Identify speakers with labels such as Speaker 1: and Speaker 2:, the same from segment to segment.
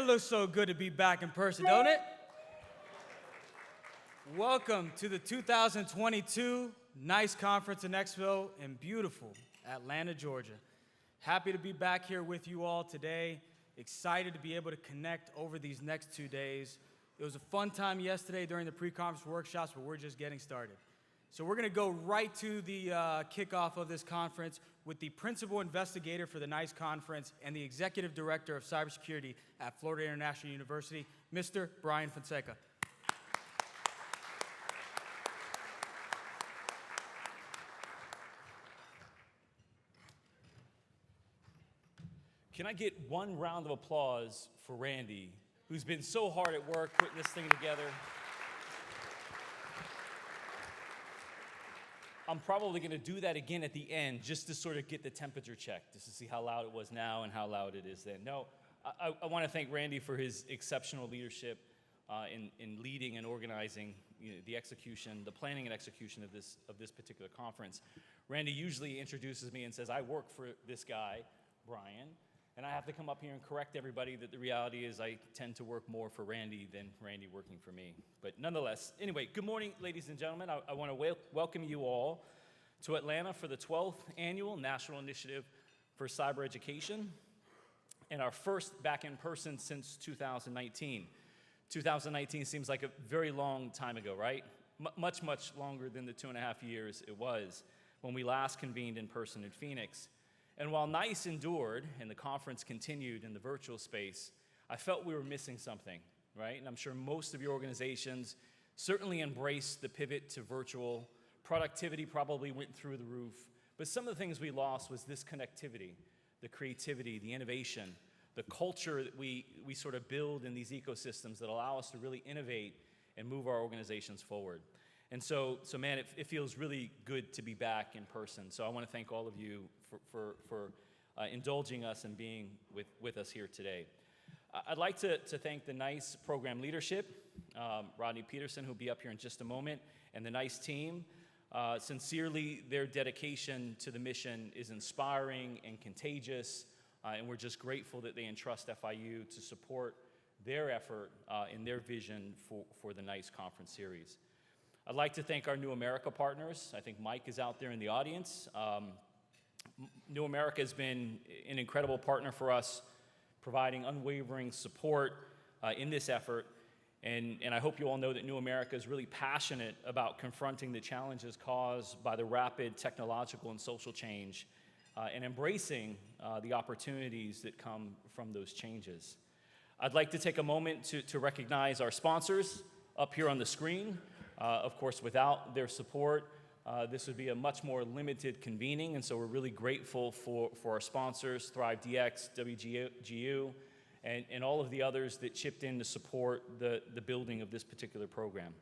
Speaker 1: looks so good to be back in person, don't it? Welcome to the 2022 NIST Conference and Expo in beautiful Atlanta, Georgia. Happy to be back here with you all today. Excited to be able to connect over these next 2 days. It was a fun time yesterday during the pre-conference workshops, but we're just getting started. So we're going to go right to the kickoff of this conference with the principal investigator for the NIST conference and the executive director of cybersecurity at Florida International University, Mr. Brian Fonseca.
Speaker 2: Can I get one round of applause for Randy, who's been so hard at work putting this thing together? I'm probably going to do that again at the end just to sort of get the temperature check, just to see how loud it was now and how loud it is then. No, I want to thank Randy for his exceptional leadership in leading and organizing the execution, the planning and execution of this particular conference. Randy usually introduces me and says, I work for this guy, Brian, and I have to come up here and correct everybody that the reality is I tend to work more for Randy than Randy working for me. But nonetheless, anyway, good morning, ladies and gentlemen. I want to welcome you all to Atlanta for the 12th Annual National Initiative for Cyber Education, and our first back in person since 2019. 2019 seems like a very long time ago, right? Much, much longer than the 2.5 years it was when we last convened in person in Phoenix. And while NICE endured and the conference continued in the virtual space, I felt we were missing something, right? And I'm sure most of your organizations certainly embraced the pivot to virtual. Productivity probably went through the roof. But some of the things we lost was this connectivity, the creativity, the innovation, the culture that we sort of build in these ecosystems that allow us to really innovate and move our organizations forward. And so man, it feels really good to be back in person. So I want to thank all of you for indulging us and being with us here today. I'd like to thank the NICE program leadership, Rodney Peterson, who'll be up here in just a moment, and the NICE team. Sincerely, their dedication to the mission is inspiring and contagious, and we're just grateful that they entrust FIU to support their effort and their vision for the NICE conference series. I'd like to thank our New America partners. I think Mike is out there in the audience. New America has been an incredible partner for us, providing unwavering support in this effort. And I hope you all know that New America is really passionate about confronting the challenges caused by the rapid technological and social change and embracing the opportunities that come from those changes. I'd like to take a moment to recognize our sponsors up here on the screen. Of course, without their support, this would be a much more limited convening, and so we're really grateful for our sponsors, ThriveDX, WGU, and all of the others that chipped in to support the building of this particular program.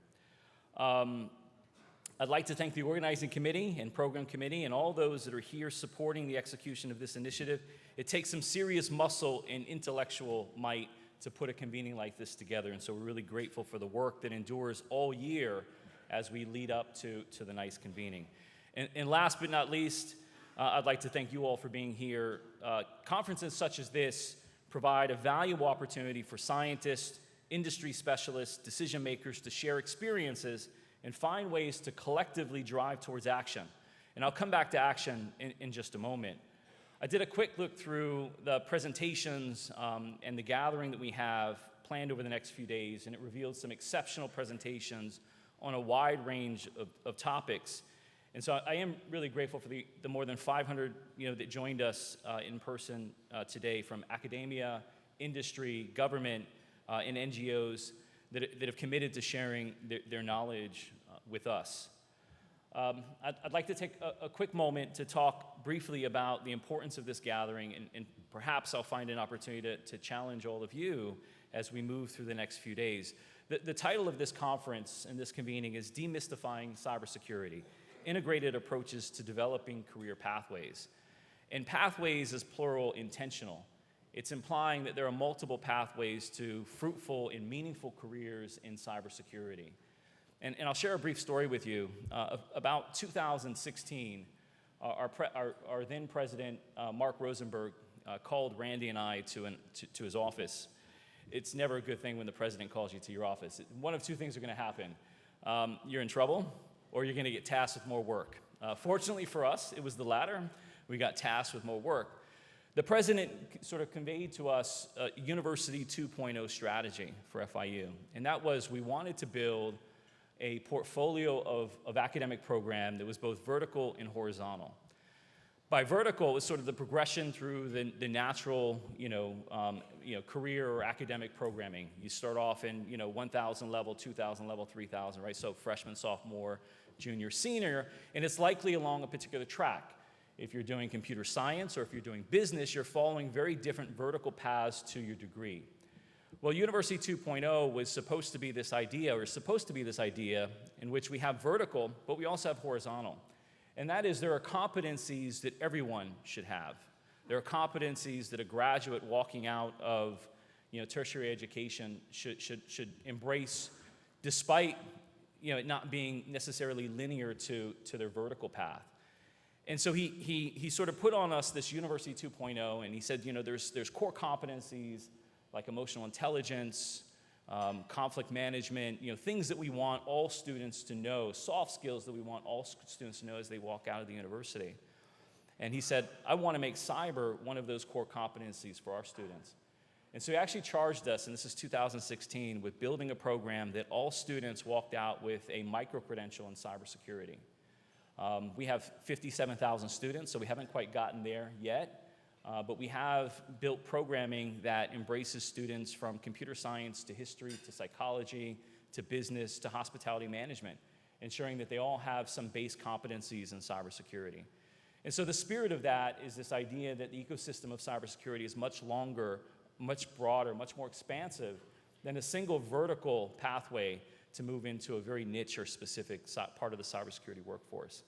Speaker 2: I'd like to thank the organizing committee and program committee and all those that are here supporting the execution of this initiative. It takes some serious muscle and intellectual might to put a convening like this together, and so we're really grateful for the work that endures all year as we lead up to the NICE convening. And last but not least, I'd like to thank you all for being here. Conferences such as this provide a valuable opportunity for scientists, industry specialists, decision makers to share experiences and find ways to collectively drive towards action. And I'll come back to action in just a moment. I did a quick look through the presentations and the gathering that we have planned over the next few days, and it revealed some exceptional presentations on a wide range of topics. And so I am really grateful for the more than 500 that joined us in person today from academia, industry, government, and NGOs that have committed to sharing their knowledge with us. I'd like to take a quick moment to talk briefly about the importance of this gathering, and perhaps I'll find an opportunity to challenge all of you as we move through the next few days. The title of this conference and this convening is Demystifying Cybersecurity, Integrated Approaches to Developing Career Pathways. And pathways is plural intentional. It's implying that there are multiple pathways to fruitful and meaningful careers in cybersecurity. And I'll share a brief story with you. About 2016, our then president, Mark Rosenberg, called Randy and I to his office. it's never a good thing when the president calls you to your office. One of two things are going to happen. You're in trouble, or you're going to get tasked with more work. Fortunately for us, it was the latter. We got tasked with more work. The president sort of conveyed to us a University 2.0 strategy for FIU, and that was we wanted to build a portfolio of academic program that was both vertical and horizontal. By vertical, it was sort of the progression through the natural, career or academic programming. You start off in, 1,000 level, 2,000 level, 3,000, right? So freshman, sophomore, junior, senior, and it's likely along a particular track. If you're doing computer science or if you're doing business, you're following very different vertical paths to your degree. Well, University 2.0 was supposed to be this idea in which we have vertical, but we also have horizontal. And that is there are competencies that everyone should have. There are competencies that a graduate walking out of tertiary education should embrace despite it not being necessarily linear to their vertical path. And so he sort of put on us this University 2.0, and he said, there's core competencies like emotional intelligence, conflict management, things that we want all students to know, soft skills that we want all students to know as they walk out of the university. And he said, I want to make cyber one of those core competencies for our students. And so he actually charged us, and this is 2016, with building a program that all students walked out with a micro-credential in cybersecurity. We have 57,000 students, so we haven't quite gotten there yet. But we have built programming that embraces students from computer science to history to psychology to business to hospitality management, ensuring that they all have some base competencies in cybersecurity. And so the spirit of that is this idea that the ecosystem of cybersecurity is much longer, much broader, much more expansive than a single vertical pathway to move into a very niche or specific part of the cybersecurity workforce.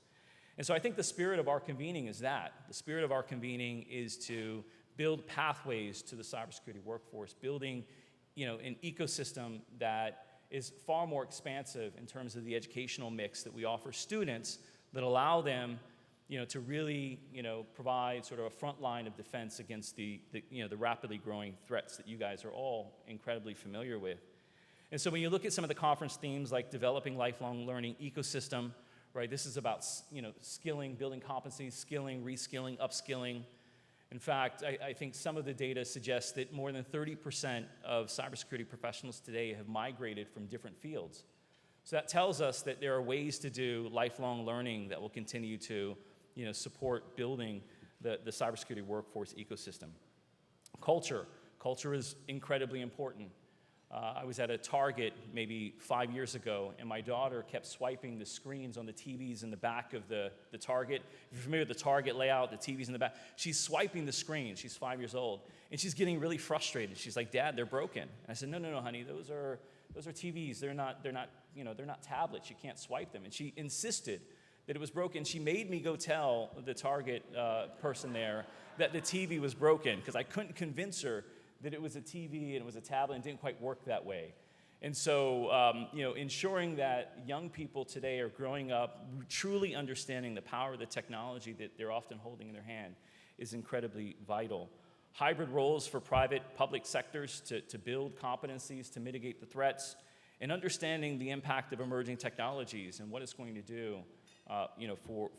Speaker 2: And so I think the spirit of our convening is that. The spirit of our convening is to build pathways to the cybersecurity workforce, building an ecosystem that is far more expansive in terms of the educational mix that we offer students that allow them to really provide sort of a front line of defense against the rapidly growing threats that you guys are all incredibly familiar with. And so when you look at some of the conference themes like developing lifelong learning ecosystem, right, this is about skilling, building competencies, skilling, reskilling, upskilling. In fact, I think some of the data suggests that more than 30% of cybersecurity professionals today have migrated from different fields. So that tells us that there are ways to do lifelong learning that will continue to support building the cybersecurity workforce ecosystem. Culture is incredibly important. I was at a Target maybe 5 years ago, and my daughter kept swiping the screens on the TVs in the back of the Target. If you're familiar with the Target layout, the TVs in the back, she's swiping the screen. She's 5 years old, and she's getting really frustrated. She's like, "Dad, they're broken." And I said, "No, honey, those are TVs. They're not tablets. You can't swipe them." And she insisted that it was broken. She made me go tell the Target person there that the TV was broken because I couldn't convince her that it was a TV and it was a tablet and didn't quite work that way. And so, ensuring that young people today are growing up truly understanding the power of the technology that they're often holding in their hand is incredibly vital. Hybrid roles for private, public sectors to build competencies, to mitigate the threats, and understanding the impact of emerging technologies and what it's going to do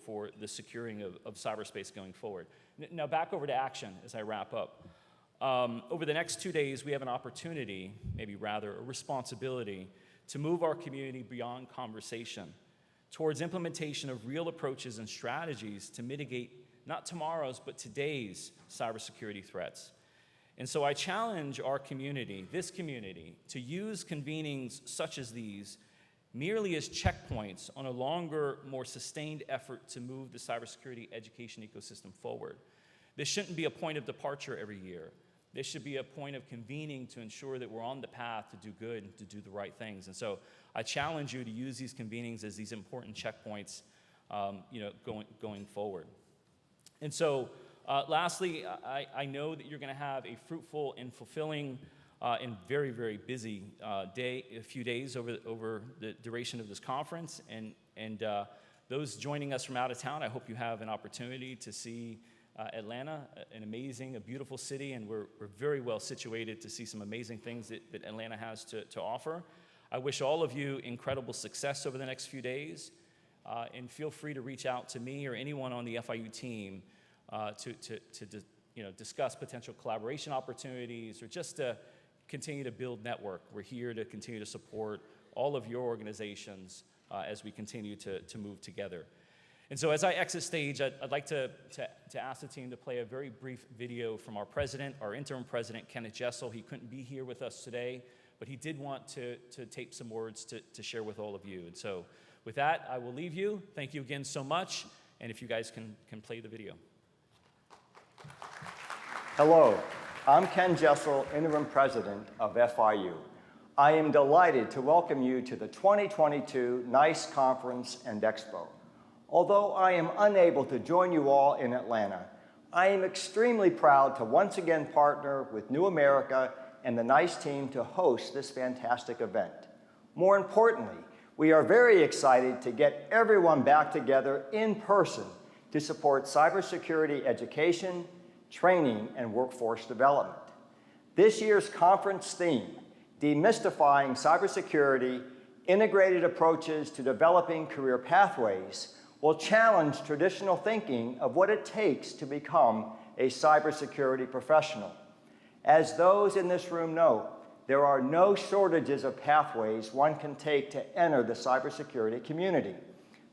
Speaker 2: for the securing of cyberspace going forward. Now back over to action as I wrap up. Over the next 2 days, we have an opportunity, maybe rather a responsibility, to move our community beyond conversation towards implementation of real approaches and strategies to mitigate not tomorrow's, but today's cybersecurity threats. And so I challenge our community, this community, to use convenings such as these merely as checkpoints on a longer, more sustained effort to move the cybersecurity education ecosystem forward. This shouldn't be a point of departure every year. This should be a point of convening to ensure that we're on the path to do good and to do the right things. And so I challenge you to use these convenings as these important checkpoints going forward. And so lastly, I know that you're going to have a fruitful and fulfilling and very, very busy a few days over the duration of this conference. And those joining us from out of town, I hope you have an opportunity to see Atlanta, a beautiful city, and we're very well situated to see some amazing things that Atlanta has to offer. I wish all of you incredible success over the next few days, and feel free to reach out to me or anyone on the FIU team to discuss potential collaboration opportunities or just to continue to build network. We're here to continue to support all of your organizations as we continue to move together. And so as I exit stage, I'd like to ask the team to play a very brief video from our president, our interim president, Kenneth Jessell. He couldn't be here with us today, but he did want to tape some words to share with all of you. And so with that, I will leave you. Thank you again so much. And if you guys can play the video.
Speaker 3: Hello, I'm Ken Jessell, Interim President of FIU. I am delighted to welcome you to the 2022 NIST Conference and Expo. Although I am unable to join you all in Atlanta, I am extremely proud to once again partner with New America and the NIST team to host this fantastic event. More importantly, we are very excited to get everyone back together in person to support cybersecurity education, training, and workforce development. This year's conference theme, Demystifying Cybersecurity, Integrated Approaches to Developing Career Pathways, will challenge traditional thinking of what it takes to become a cybersecurity professional. As those in this room know, there are no shortages of pathways one can take to enter the cybersecurity community,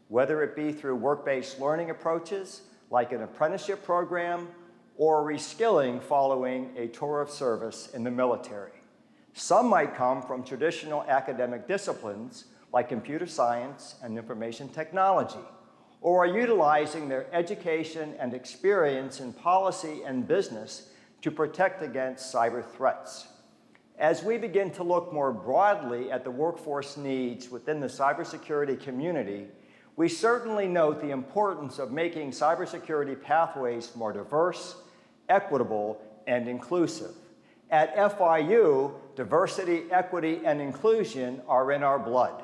Speaker 3: whether it be through work-based learning approaches like an apprenticeship program or reskilling following a tour of service in the military. Some might come from traditional academic disciplines like computer science and information technology, or are utilizing their education and experience in policy and business to protect against cyber threats. As we begin to look more broadly at the workforce needs within the cybersecurity community, we certainly note the importance of making cybersecurity pathways more diverse, equitable, and inclusive. At FIU, diversity, equity, and inclusion are in our blood.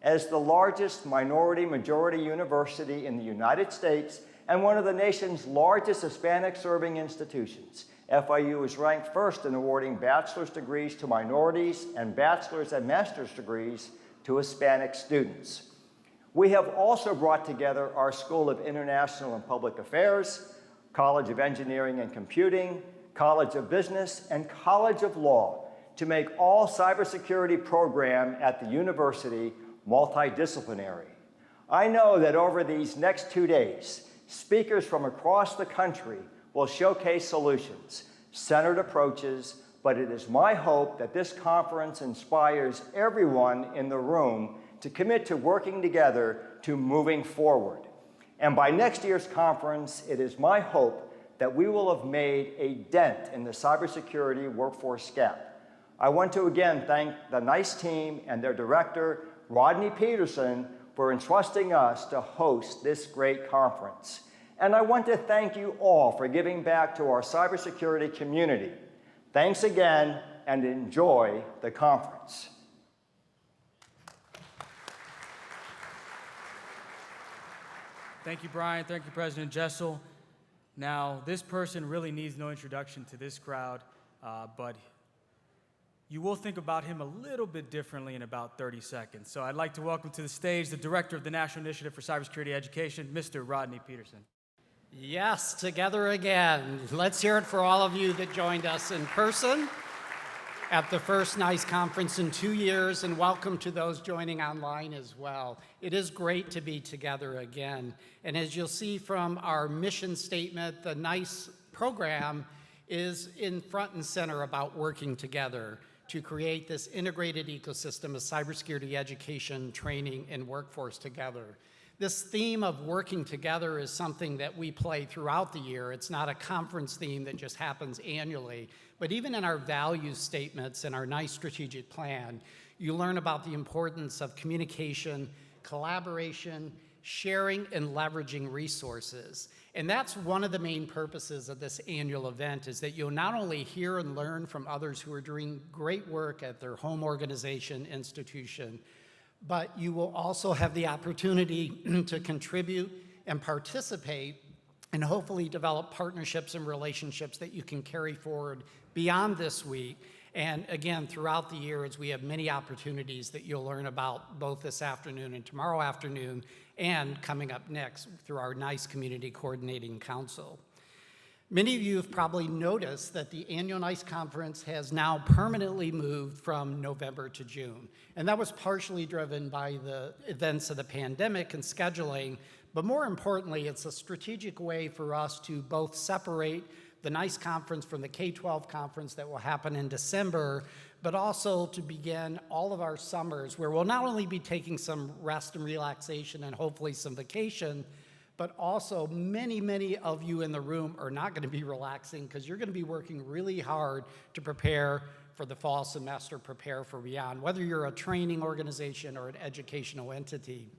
Speaker 3: As the largest minority-majority university in the United States and one of the nation's largest Hispanic-serving institutions, FIU is ranked first in awarding bachelor's degrees to minorities and bachelor's and master's degrees to Hispanic students. We have also brought together our School of International and Public Affairs, College of Engineering and Computing, College of Business, and College of Law to make all cybersecurity program at the university multidisciplinary. I know that over these next 2 days, speakers from across the country will showcase solutions, centered approaches, but it is my hope that this conference inspires everyone in the room to commit to working together to moving forward. And by next year's conference, it is my hope that we will have made a dent in the cybersecurity workforce gap. I want to again thank the NIST team and their director, Rodney Peterson, for entrusting us to host this great conference. And I want to thank you all for giving back to our cybersecurity community. Thanks again, and enjoy the conference.
Speaker 1: Thank you, Brian. Thank you, President Jessell. Now, this person really needs no introduction to this crowd, but you will think about him a little bit differently in about 30 seconds. So I'd like to welcome to the stage the Director of the National Initiative for Cybersecurity Education, Mr. Rodney Peterson.
Speaker 4: Yes, together again. Let's hear it for all of you that joined us in person at the first NICE conference in 2 years, and welcome to those joining online as well. It is great to be together again. And as you'll see from our mission statement, the NICE program is in front and center about working together to create this integrated ecosystem of cybersecurity education, training, and workforce together. This theme of working together is something that we play throughout the year. It's not a conference theme that just happens annually, but even in our value statements and our NICE strategic plan, you learn about the importance of communication, collaboration, sharing, and leveraging resources. And that's one of the main purposes of this annual event, is that you'll not only hear and learn from others who are doing great work at their home organization, institution, but you will also have the opportunity to contribute and participate and hopefully develop partnerships and relationships that you can carry forward beyond this week. And again, throughout the year, as we have many opportunities that you'll learn about both this afternoon and tomorrow afternoon, and coming up next through our NICE Community Coordinating Council. Many of you have probably noticed that the annual NICE conference has now permanently moved from November to June. And that was partially driven by the events of the pandemic and scheduling, but more importantly, it's a strategic way for us to both separate the NICE conference from the K-12 conference that will happen in December, but also to begin all of our summers where we'll not only be taking some rest and relaxation and hopefully some vacation, but also many of you in the room are not going to be relaxing because you're going to be working really hard to prepare for the fall semester, prepare for beyond, whether you're a training organization or an educational entity.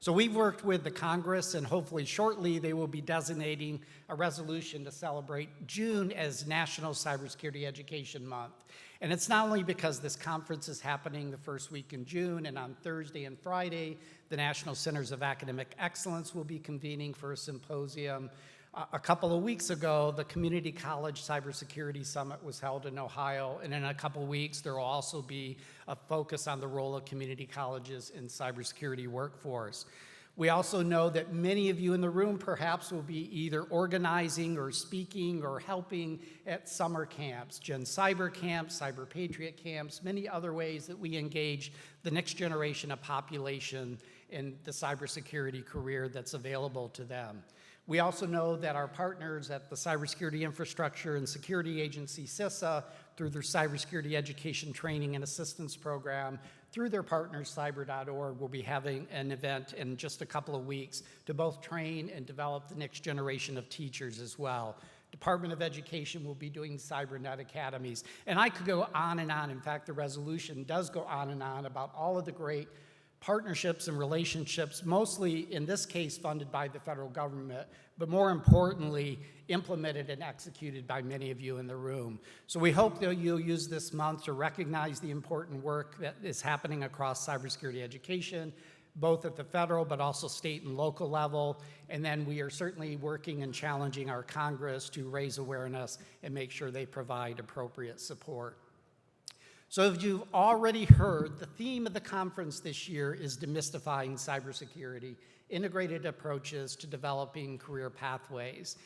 Speaker 4: So we've worked with the Congress, and hopefully shortly they will be designating a resolution to celebrate June as National Cybersecurity Education Month. And it's not only because this conference is happening the first week in June, and on Thursday and Friday, the National Centers of Academic Excellence will be convening for a symposium. A couple of weeks ago, the Community College Cybersecurity Summit was held in Ohio, and in a couple of weeks, there will also be a focus on the role of community colleges in cybersecurity workforce. We also know that many of you in the room perhaps will be either organizing or speaking or helping at summer camps, Gen Cyber camps, Cyber Patriot camps, many other ways that we engage the next generation of population in the cybersecurity career that's available to them. We also know that our partners at the Cybersecurity Infrastructure and Security Agency, CISA, through their Cybersecurity Education Training and Assistance Program, through their partners, cyber.org, will be having an event in just a couple of weeks to both train and develop the next generation of teachers as well. Department of Education will be doing CyberNet Academies. And I could go on and on. In fact, the resolution does go on and on about all of the great partnerships and relationships, mostly in this case funded by the federal government, but more importantly, implemented and executed by many of you in the room. So we hope that you'll use this month to recognize the important work that is happening across cybersecurity education, both at the federal but also state and local level. And then we are certainly working and challenging our Congress to raise awareness and make sure they provide appropriate support. So as you've already heard, the theme of the conference this year is Demystifying Cybersecurity, integrated approaches to developing career pathways.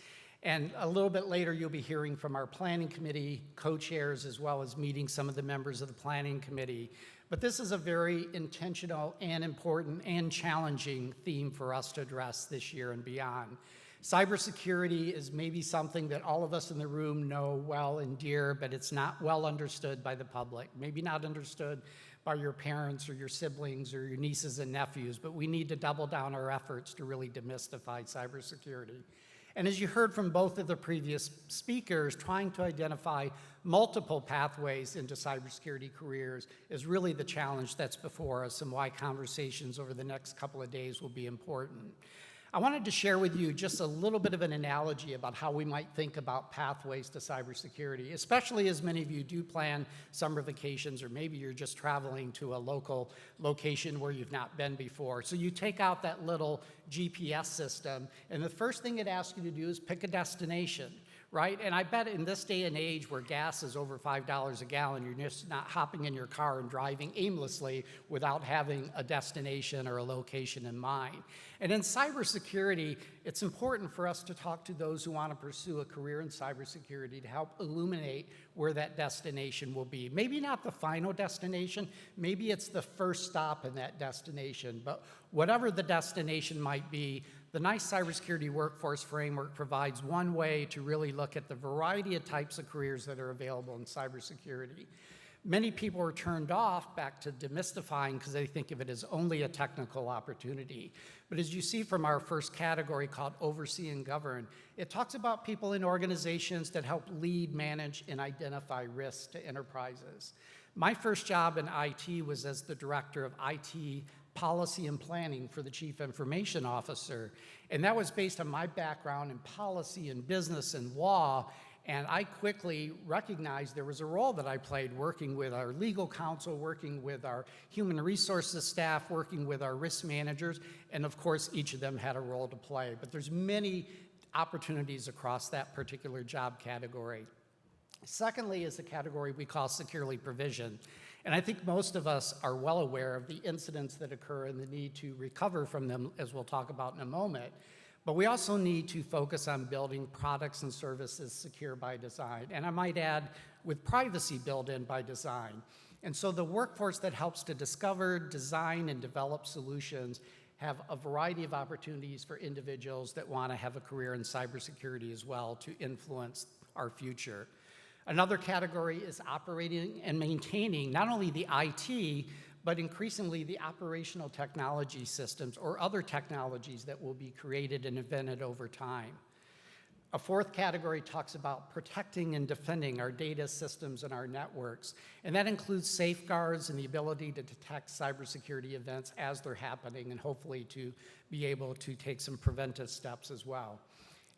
Speaker 4: And a little bit later, you'll be hearing from our planning committee co-chairs as well as meeting some of the members of the planning committee. But this is a very intentional and important and challenging theme for us to address this year and beyond. Cybersecurity is maybe something that all of us in the room know well and dear, but it's not well understood by the public, maybe not understood by your parents or your siblings or your nieces and nephews, but we need to double down our efforts to really demystify cybersecurity. And as you heard from both of the previous speakers, trying to identify multiple pathways into cybersecurity careers is really the challenge that's before us and why conversations over the next couple of days will be important. I wanted to share with you just a little bit of an analogy about how we might think about pathways to cybersecurity, especially as many of you do plan summer vacations, or maybe you're just traveling to a local location where you've not been before. So you take out that little GPS system, and the first thing it asks you to do is pick a destination, right? And I bet in this day and age where gas is over $5 a gallon, you're just not hopping in your car and driving aimlessly without having a destination or a location in mind. And in cybersecurity, it's important for us to talk to those who want to pursue a career in cybersecurity to help illuminate where that destination will be. Maybe not the final destination, maybe it's the first stop in that destination, but whatever the destination might be, the NICE Cybersecurity Workforce Framework provides one way to really look at the variety of types of careers that are available in cybersecurity. Many people are turned off back to demystifying because they think of it as only a technical opportunity. But as you see from our first category called Oversee and Govern, it talks about people in organizations that help lead, manage, and identify risks to enterprises. My first job in IT was as the director of IT policy and planning for the Chief Information Officer. And that was based on my background in policy and business and law. And I quickly recognized there was a role that I played working with our legal counsel, working with our human resources staff, working with our risk managers, and of course, each of them had a role to play. But there's many opportunities across that particular job category. Secondly is the category we call securely provisioned. And I think most of us are well aware of the incidents that occur and the need to recover from them, as we'll talk about in a moment. But we also need to focus on building products and services secure by design. And I might add, with privacy built in by design. And so the workforce that helps to discover, design, and develop solutions have a variety of opportunities for individuals that want to have a career in cybersecurity as well to influence our future. Another category is operating and maintaining not only the IT, but increasingly the operational technology systems or other technologies that will be created and invented over time. A fourth category talks about protecting and defending our data systems and our networks, and that includes safeguards and the ability to detect cybersecurity events as they're happening, and hopefully to be able to take some preventive steps as well.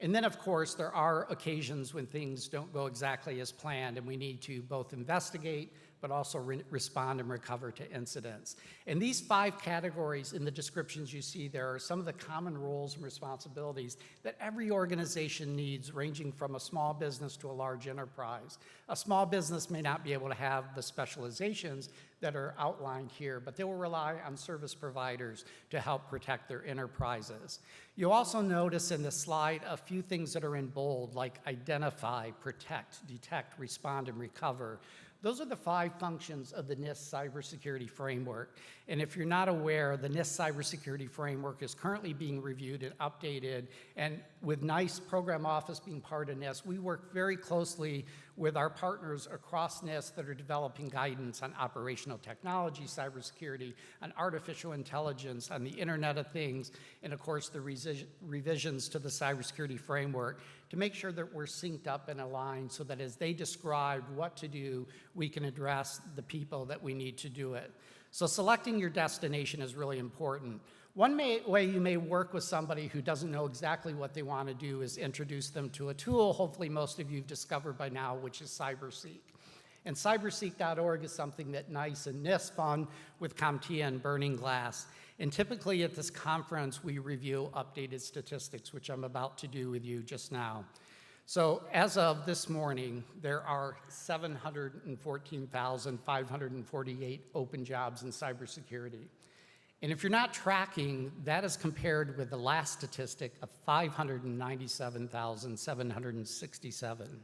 Speaker 4: And then, of course, there are occasions when things don't go exactly as planned, and we need to both investigate but also respond and recover to incidents. And these 5 categories in the descriptions you see there are some of the common roles and responsibilities that every organization needs, ranging from a small business to a large enterprise. A small business may not be able to have the specializations that are outlined here, but they will rely on service providers to help protect their enterprises. You'll also notice in the slide a few things that are in bold, like identify, protect, detect, respond, and recover. Those are the 5 functions of the NIST cybersecurity framework. And if you're not aware, the NIST cybersecurity framework is currently being reviewed and updated. And with NIST Program Office being part of NIST, we work very closely with our partners across NIST that are developing guidance on operational technology, cybersecurity, on artificial intelligence, on the Internet of Things, and of course the revisions to the cybersecurity framework to make sure that we're synced up and aligned so that as they describe what to do, we can address the people that we need to do it. So selecting your destination is really important. One way you may work with somebody who doesn't know exactly what they want to do is introduce them to a tool, hopefully most of you have discovered by now, which is CyberSeek. And cyberseek.org is something that NICE and NIST fund with CompTIA and Burning Glass. And typically at this conference, we review updated statistics, which I'm about to do with you just now. So as of this morning, there are 714,548 open jobs in cybersecurity. And if you're not tracking, that is compared with the last statistic of 597,767.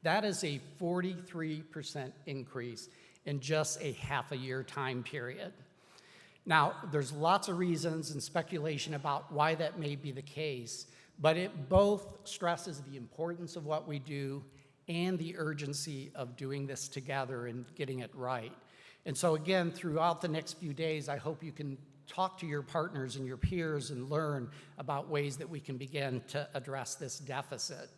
Speaker 4: That is a 43% increase in just a half a year time period. Now, there's lots of reasons and speculation about why that may be the case, but it both stresses the importance of what we do and the urgency of doing this together and getting it right. And so again, throughout the next few days, I hope you can talk to your partners and your peers and learn about ways that we can begin to address this deficit.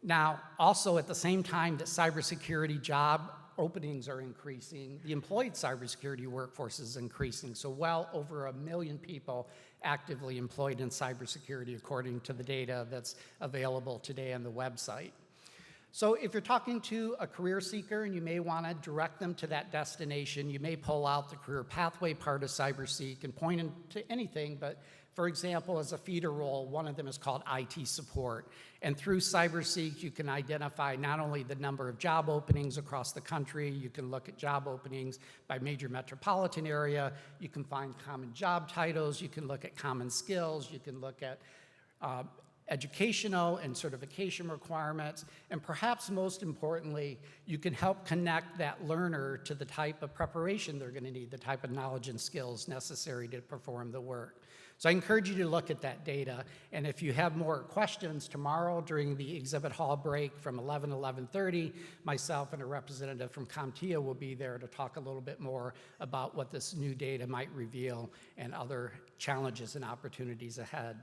Speaker 4: Now, also at the same time that cybersecurity job openings are increasing, the employed cybersecurity workforce is increasing. So well over 1 million people actively employed in cybersecurity, according to the data that's available today on the website. So if you're talking to a career seeker and you may want to direct them to that destination, you may pull out the career pathway part of CyberSeek and point them to anything, but for example, as a feeder role, one of them is called IT support. And through CyberSeek, you can identify not only the number of job openings across the country, you can look at job openings by major metropolitan area, you can find common job titles, you can look at common skills, you can look at educational and certification requirements, and perhaps most importantly, you can help connect that learner to the type of preparation they're going to need, the type of knowledge and skills necessary to perform the work. So I encourage you to look at that data, and if you have more questions tomorrow during the exhibit hall break from 11 to 11:30, myself and a representative from CompTIA will be there to talk a little bit more about what this new data might reveal and other challenges and opportunities ahead.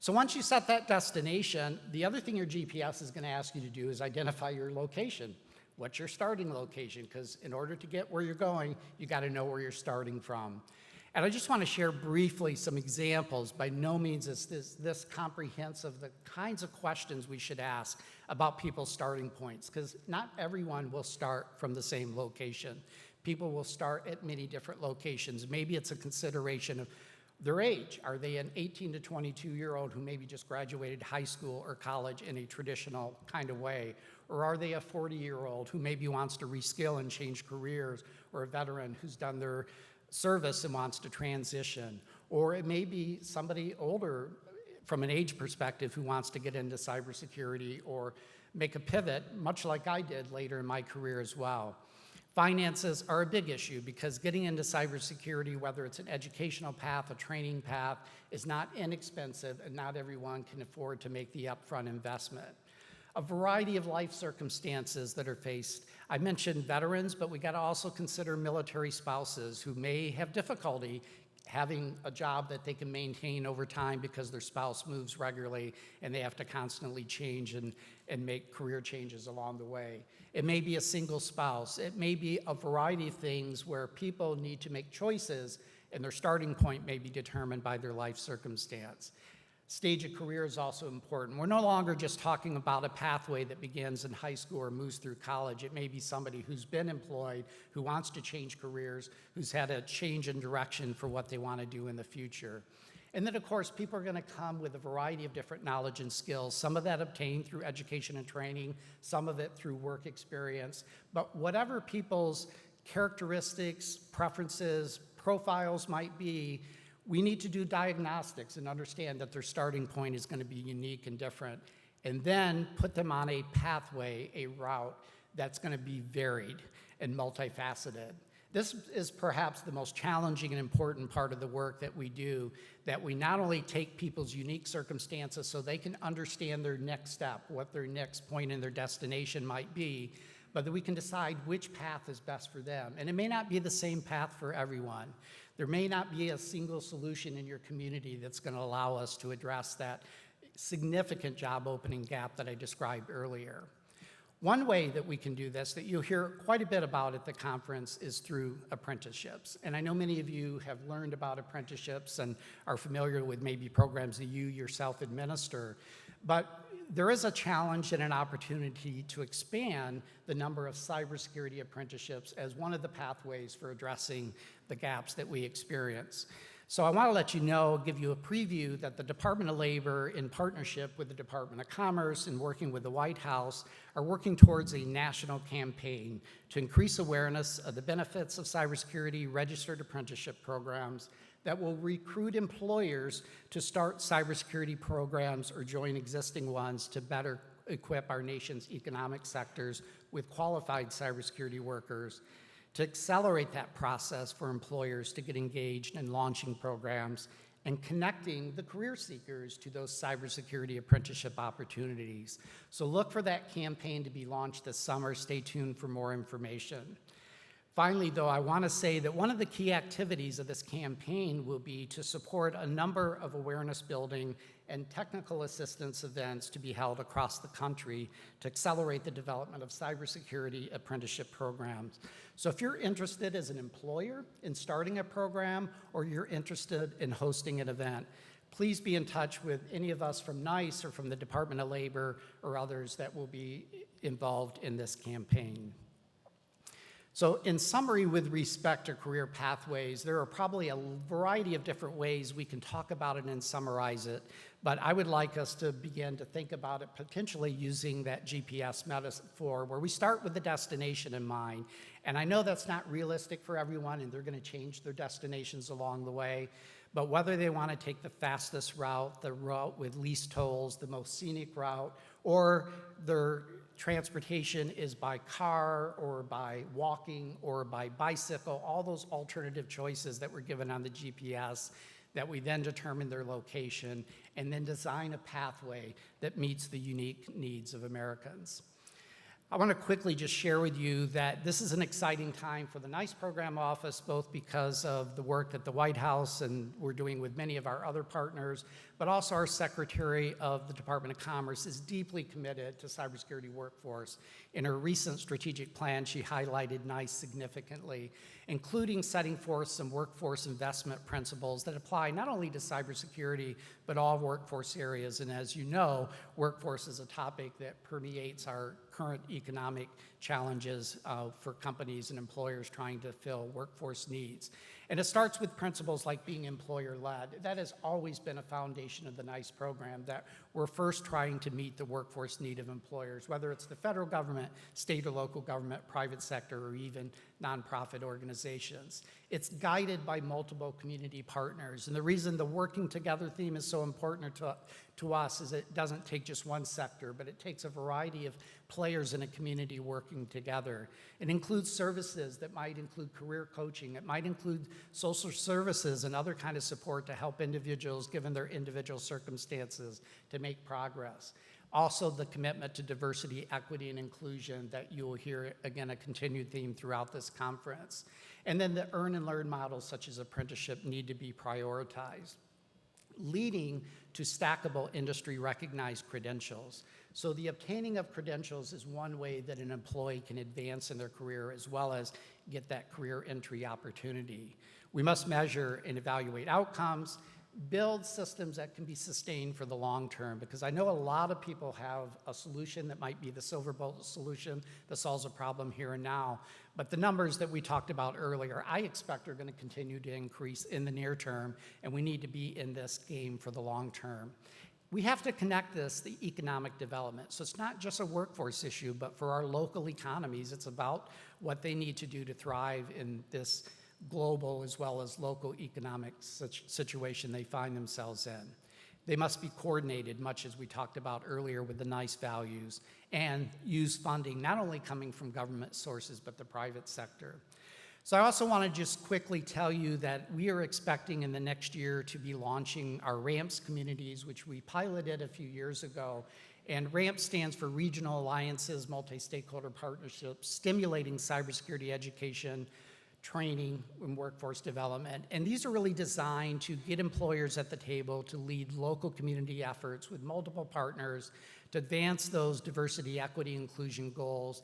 Speaker 4: So once you set that destination, the other thing your GPS is going to ask you to do is identify your location. What's your starting location? Because in order to get where you're going, you got to know where you're starting from. And I just want to share briefly some examples. By no means is this comprehensive, the kinds of questions we should ask about people's starting points, because not everyone will start from the same location. People will start at many different locations. Maybe it's a consideration of Their age. Are they an 18 to 22-year-old who maybe just graduated high school or college in a traditional kind of way? Or are they a 40-year-old who maybe wants to reskill and change careers, or a veteran who's done their service and wants to transition? Or it may be somebody older from an age perspective who wants to get into cybersecurity or make a pivot, much like I did later in my career as well. Finances are a big issue because getting into cybersecurity, whether it's an educational path, a training path, is not inexpensive, and not everyone can afford to make the upfront investment. A variety of life circumstances that are faced. I mentioned veterans, but we got to also consider military spouses who may have difficulty having a job that they can maintain over time because their spouse moves regularly and they have to constantly change and make career changes along the way. It may be a single spouse. It may be a variety of things where people need to make choices and their starting point may be determined by their life circumstance. Stage of career is also important. We're no longer just talking about a pathway that begins in high school or moves through college. It may be somebody who's been employed, who wants to change careers, who's had a change in direction for what they want to do in the future. And then, of course, people are going to come with a variety of different knowledge and skills, some of that obtained through education and training, some of it through work experience. But whatever people's characteristics, preferences, profiles might be, we need to do diagnostics and understand that their starting point is going to be unique and different, and then put them on a pathway, a route that's going to be varied and multifaceted. This is perhaps the most challenging and important part of the work that we do, that we not only take people's unique circumstances so they can understand their next step, what their next point in their destination might be, but that we can decide which path is best for them. And it may not be the same path for everyone. There may not be a single solution in your community that's going to allow us to address that significant job opening gap that I described earlier. One way that we can do this, that you'll hear quite a bit about at the conference, is through apprenticeships. And I know many of you have learned about apprenticeships and are familiar with maybe programs that you yourself administer. But there is a challenge and an opportunity to expand the number of cybersecurity apprenticeships as one of the pathways for addressing the gaps that we experience. So I want to let you know, give you a preview, that the Department of Labor, in partnership with the Department of Commerce and working with the White House, are working towards a national campaign to increase awareness of the benefits of cybersecurity registered apprenticeship programs that will recruit employers to start cybersecurity programs or join existing ones to better equip our nation's economic sectors with qualified cybersecurity workers, to accelerate that process for employers to get engaged in launching programs and connecting the career seekers to those cybersecurity apprenticeship opportunities. So look for that campaign to be launched this summer. Stay tuned for more information. Finally, though, I want to say that one of the key activities of this campaign will be to support a number of awareness building and technical assistance events to be held across the country to accelerate the development of cybersecurity apprenticeship programs. So if you're interested as an employer in starting a program, or you're interested in hosting an event, please be in touch with any of us from NIST or from the Department of Labor or others that will be involved in this campaign. So in summary, with respect to career pathways, there are probably a variety of different ways we can talk about it and summarize it, but I would like us to begin to think about it potentially using that GPS metaphor, where we start with the destination in mind. And I know that's not realistic for everyone, and they're going to change their destinations along the way, but whether they want to take the fastest route, the route with least tolls, the most scenic route, or their transportation is by car or by walking or by bicycle, all those alternative choices that were given on the GPS, that we then determine their location and then design a pathway that meets the unique needs of Americans. I want to quickly just share with you that this is an exciting time for the NICE program office, both because of the work that the White House and we're doing with many of our other partners, but also our Secretary of the Department of Commerce is deeply committed to cybersecurity workforce. In her recent strategic plan, she highlighted NICE significantly, including setting forth some workforce investment principles that apply not only to cybersecurity, but all workforce areas. And as you know, workforce is a topic that permeates our current economic challenges for companies and employers trying to fill workforce needs. And it starts with principles like being employer-led. That has always been a foundation of the NICE program, that we're first trying to meet the workforce need of employers, whether it's the federal government, state or local government, private sector, or even nonprofit organizations. It's guided by multiple community partners. And the reason the working together theme is so important to us is it doesn't take just one sector, but it takes a variety of players in a community working together. It includes services that might include career coaching. It might include social services and other kind of support to help individuals, given their individual circumstances, to make progress. Also, the commitment to diversity, equity, and inclusion that you will hear, again, a continued theme throughout this conference. And then the earn and learn models, such as apprenticeship, need to be prioritized, leading to stackable industry recognized credentials. So the obtaining of credentials is one way that an employee can advance in their career as well as get that career entry opportunity. We must measure and evaluate outcomes, build systems that can be sustained for the long term, because I know a lot of people have a solution that might be the silver bullet solution that solves a problem here and now, but the numbers that we talked about earlier, I expect are going to continue to increase in the near term, and we need to be in this game for the long term. We have to connect this to economic development. So it's not just a workforce issue, but for our local economies, it's about what they need to do to thrive in this global as well as local economic situation they find themselves in. They must be coordinated, much as we talked about earlier with the NICE values, and use funding not only coming from government sources, but the private sector. So I also want to just quickly tell you that we are expecting in the next year to be launching our RAMPS communities, which we piloted a few years ago. And RAMP stands for Regional Alliances, Multi-Stakeholder Partnerships, Stimulating Cybersecurity Education, Training, and Workforce Development. And these are really designed to get employers at the table to lead local community efforts with multiple partners to advance those diversity, equity, inclusion goals,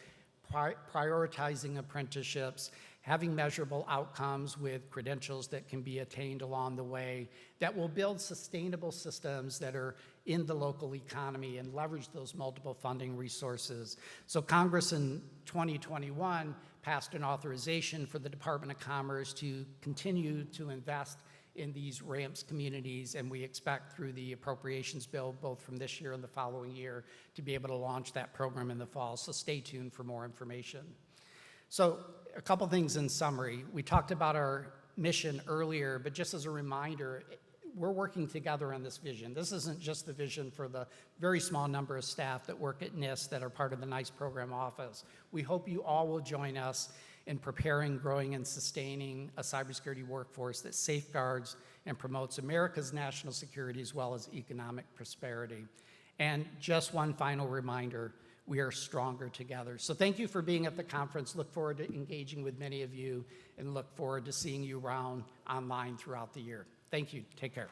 Speaker 4: prioritizing apprenticeships, having measurable outcomes with credentials that can be attained along the way, that will build sustainable systems that are in the local economy and leverage those multiple funding resources. So Congress in 2021 passed an authorization for the Department of Commerce to continue to invest in these RAMPS communities, and we expect through the appropriations bill, both from this year and the following year, to be able to launch that program in the fall. So stay tuned for more information. So a couple things in summary. We talked about our mission earlier, but just as a reminder, we're working together on this vision. This isn't just the vision for the very small number of staff that work at NIST that are part of the NICE program office. We hope you all will join us in preparing, growing, and sustaining a cybersecurity workforce that safeguards and promotes America's national security as well as economic prosperity. And just one final reminder, we are stronger together. So thank you for being at the conference. Look forward to engaging with many of you and look forward to seeing you around online throughout the year. Thank you. Take care.